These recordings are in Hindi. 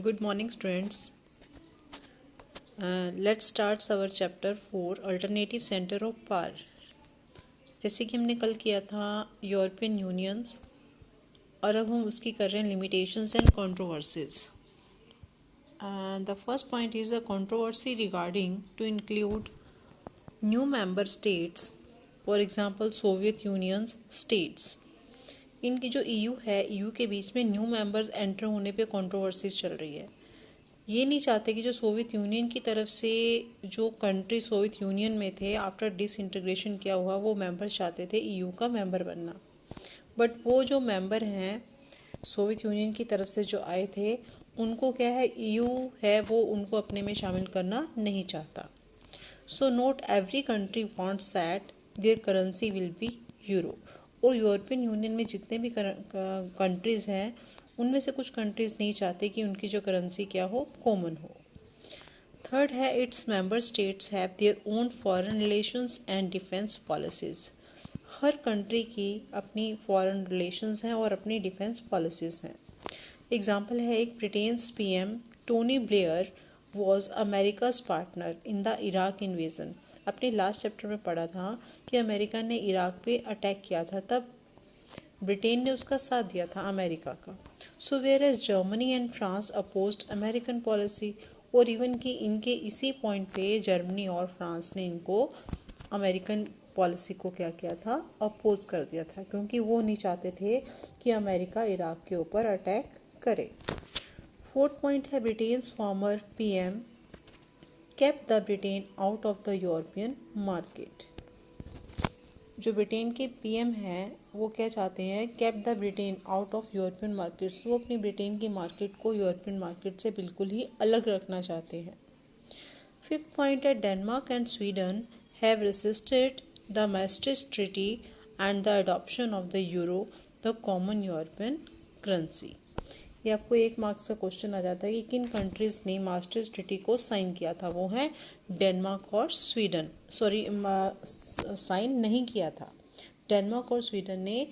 Good morning, students. Let's start our chapter 4 Alternative Center of Power. जैसे कि हमने कल किया था यूरोपियन यूनियंस और अब हम उसकी कर रहे हैं limitations and controversies. The first point is a controversy regarding to include new member states, for example Soviet Union's states. इनकी जो EU है, EU के बीच में न्यू मेंबर्स एंटर होने पे कंट्रोवर्सीज चल रही है. ये नहीं चाहते कि जो सोवियत यूनियन की तरफ से जो कंट्री सोवियत यूनियन में थे आफ्टर डिसइंटीग्रेशन किया हुआ वो मेंबर चाहते थे EU का मेंबर बनना. बट वो जो मेंबर हैं सोवियत यूनियन की तरफ से जो आए थे उनको क्या है EU है वो उनको अपने में शामिल करना नहीं चाहता. So not every country wants that there currency will be euro. और यूरोपियन यूनियन में जितने भी कंट्रीज़ हैं उनमें से कुछ कंट्रीज़ नहीं चाहते कि उनकी जो करेंसी क्या हो कॉमन हो. थर्ड है its member states have their own foreign relations and defence policies. Her country की अपनी फॉरेन रिलेशंस हैं और अपनी डिफेंस पॉलिसीज़ हैं. एग्जांपल है एक Britain's PM Tony Blair was America's partner in the Iraq invasion. अपने लास्ट चैप्टर में पढ़ा था कि अमेरिका ने इराक पे अटैक किया था, तब ब्रिटेन ने उसका साथ दिया था अमेरिका का. So whereas Germany and France opposed American policy. और इवन कि इनके इसी पॉइंट पे जर्मनी और फ्रांस ने इनको अमेरिकन पॉलिसी को क्या किया था अपोज कर दिया था, क्योंकि वो नहीं चाहते थे कि अमेरिका इराक के ऊपर अटैक करे. फोर्थ पॉइंट है Britain's farmer PM kept the Britain out of the European market. जो ब्रिटेन के PM हैं वो क्या चाहते हैं kept the Britain out of European markets. वो अपनी ब्रिटेन की मार्केट को यूरोपियन मार्केट से बिल्कुल ही अलग रखना चाहते हैं. फिफ्थ पॉइंट है Denmark and Sweden have resisted the maastricht treaty and the adoption of the euro the common European currency. ये आपको 1 मार्क्स का क्वेश्चन आ जाता है कि किन कंट्रीज़ ने maastricht ट्रीटी को साइन किया था. वो है डेनमार्क और स्वीडन. साइन नहीं किया था. डेनमार्क और स्वीडन ने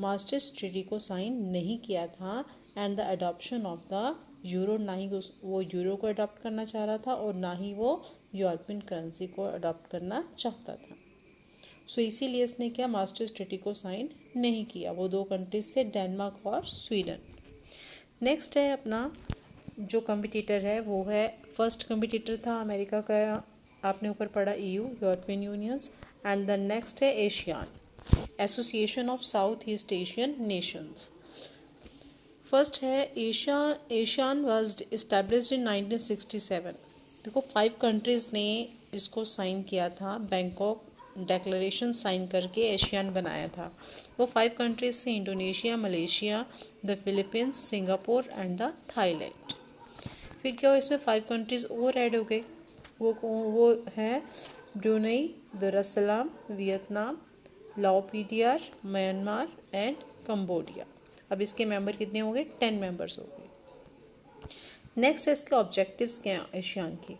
maastricht ट्रीटी को साइन नहीं किया था. And the adoption of the euro, ना ही वो यूरो को अडॉप्ट करना चाह रहा था और ना ही वो यूरोपियन करेंसी को अडॉप्ट करना चाहता था. सो इसीलिए इसने क्या maastricht ट्रीटी को साइन नहीं किया. वो 2 कंट्रीज थे डेनमार्क और स्वीडन. नेक्स्ट है अपना जो कम्पिटिटर है वो है फर्स्ट कम्पिटिटर था अमेरिका का, आपने ऊपर पढ़ा EU European Unions. And the next है ASEAN Association of South East Asian Nations. First है एशियान वाज एस्टैब्लिश्ड इन 1967. देखो 5 कंट्रीज़ ने इसको साइन किया था. बैंकॉक डेक्लेरेशन साइन करके एशियान बनाया था. वो 5 कंट्रीज से Indonesia, Malaysia, the Philippines, Singapore and the Thailand. फिर क्या हो इसमें 5 कंट्रीज और ऐड हो गए. वो हैं ब्रुनई, दरुसलाम, वियतनाम, लाओ PDR, म्यांमार एंड कंबोडिया. अब इसके मेंबर कितने हो गए 10 मेंबर्स हो गए. नेक्स्ट है इसके ऑब्जेक्टिव्स क्या हैं एशियान की.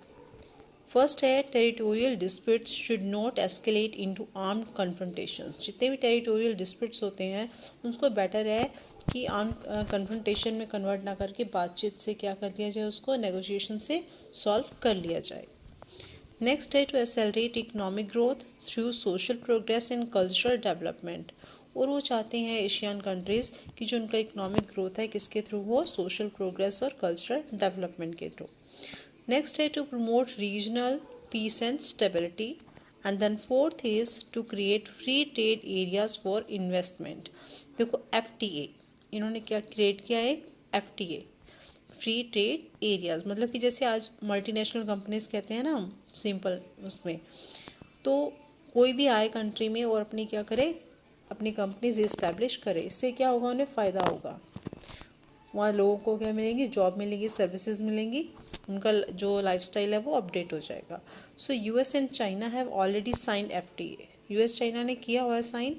फर्स्ट है territorial disputes should not escalate into armed confrontations. जितने भी टेरिटोरियल डिस्प्यूट्स होते हैं उसको बेटर है कि आर्म्ड कन्फ्रंटेशन में कन्वर्ट ना करके बातचीत से क्या कर लिया जाए, उसको नेगोशिएशन से सॉल्व कर लिया जाए. नेक्स्ट है to accelerate economic growth through social progress and cultural development. और वो चाहते हैं एशियन कंट्रीज़ कि जो उनका इकोनॉमिक ग्रोथ है किसके थ्रू हो, सोशल प्रोग्रेस और कल्चरल डेवलपमेंट के थ्रू. नेक्स्ट है to promote regional peace and stability. And then fourth is to create free trade areas for investment. देखो FTA इन्होंने क्या क्रिएट किया है, FTA फ्री ट्रेड एरियाज. मतलब कि जैसे आज मल्टीनेशनल कंपनीज कहते हैं ना हम सिंपल उसमें, तो कोई भी आए कंट्री में और अपनी क्या करे, अपनी कंपनीज इस्टेब्लिश करे. इससे क्या होगा, उन्हें फ़ायदा होगा. वहाँ लोगों को क्या मिलेंगी, जॉब मिलेंगी, सर्विसेज मिलेंगी, उनका जो लाइफस्टाइल है वो अपडेट हो जाएगा. सो US and China have already signed FTA. US China ने किया हुआ है साइन.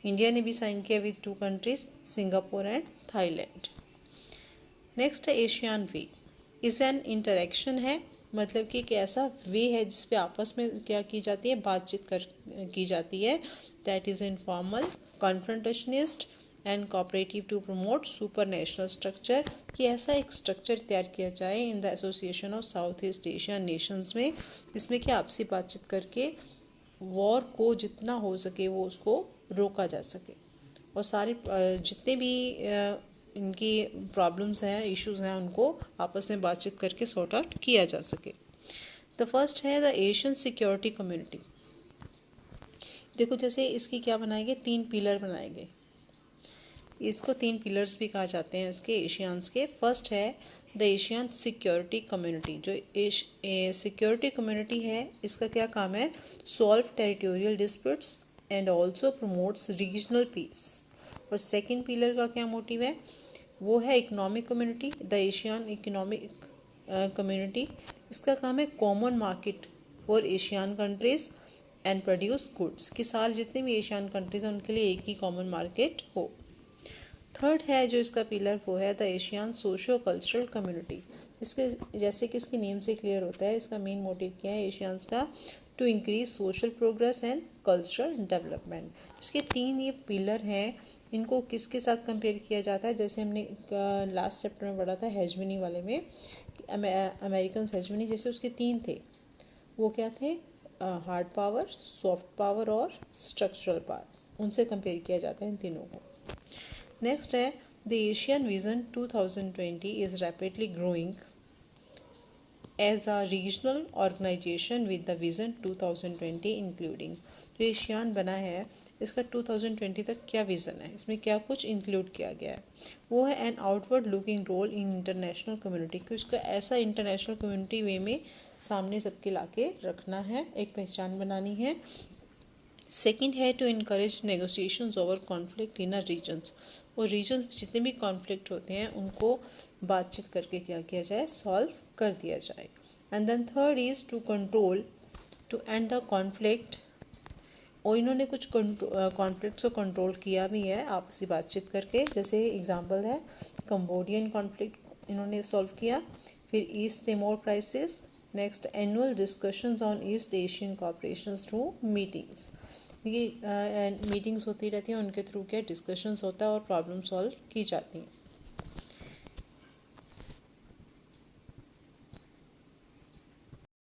इंडिया ने भी साइन किया with 2 countries Singapore and Thailand. Next है Asian way is an interaction है. मतलब कि एक ऐसा वे है जिसपे आपस में क्या की जाती है, बातचीत की जाती है. That is informal, confrontationist and cooperative to promote super national structure, कि ऐसा एक स्ट्रक्चर तैयार किया जाए in the Association of South East Asian Nations में, जिसमें कि आपसी बातचीत करके वॉर को जितना हो सके वो उसको रोका जा सके और सारे जितने भी इनकी प्रॉब्लम्स हैं, इश्यूज हैं, उनको आपस में बातचीत करके सॉर्ट आउट किया जा सके। द फर्स्ट है द एशियन सिक्योरिटी कम्युनिटी। देखो जैसे इसकी क्या बनाए गए, 3 पिलर बनाए गए। इसको 3 पिलर्स भी कहा जाते हैं इसके एशियंस के। फर्स्ट है द एशियन सिक्योरिटी कम्युनिटी। जो सिक्योरिटी कम्युनिटी है इसका क्या काम है, solve territorial disputes and also promotes regional piece. और सेकेंड पिलर का क्या मोटिव है, वो है economic community, the Asian economic community. इसका काम है common market for Asian countries and produce goods, कि सारे जितने भी एशियन कंट्रीज हैं उनके लिए एक ही कॉमन मार्केट हो। थर्ड है जो इसका पिलर, वो है the Asian socio cultural community. इसके जैसे कि इसके नेम से क्लियर होता है, इसका मेन मोटिव क्या है एशियंस का, to increase social progress and cultural development. इसके 3 ये पिलर हैं, इनको किसके साथ कंपेयर किया जाता है, जैसे हमने लास्ट चैप्टर में पढ़ा था हेजमनी वाले में, अमेरिकन हेजमनी, जैसे उसके 3 थे, वो क्या थे, हार्ड पावर, सॉफ्ट पावर और स्ट्रक्चरल पावर, उनसे कंपेयर किया जाता है इन तीनों को। नेक्स्ट है the ASEAN vision 2020 is rapidly growing as a regional organization with the vision 2020 including. जो एशियान बना है इसका 2020 तक क्या विज़न है, इसमें क्या कुछ इंक्लूड किया गया है, वो है an outward looking role in international community, कि उसको ऐसा इंटरनेशनल कम्युनिटी वे में सामने सबके लाके रखना है, एक पहचान बनानी है। सेकेंड है to encourage negotiations over conflict in regions, और रीजन्स में जितने भी कॉन्फ्लिक्ट होते हैं उनको बातचीत करके क्या किया जाए, सॉल्व कर दिया जाए। And then third is to control to end the conflict, और इन्होंने कुछ कॉन्फ्लिक्ट्स को कंट्रोल किया भी है आपसी बातचीत करके। जैसे एग्जांपल है कंबोडियन कॉन्फ्लिक्ट इन्होंने सॉल्व किया, फिर east Timor crisis, next annual discussions on east Asian cooperation through meetings. ये मीटिंग्स होती रहती हैं, उनके थ्रू क्या डिस्कशंस होता है और प्रॉब्लम सॉल्व की जाती हैं।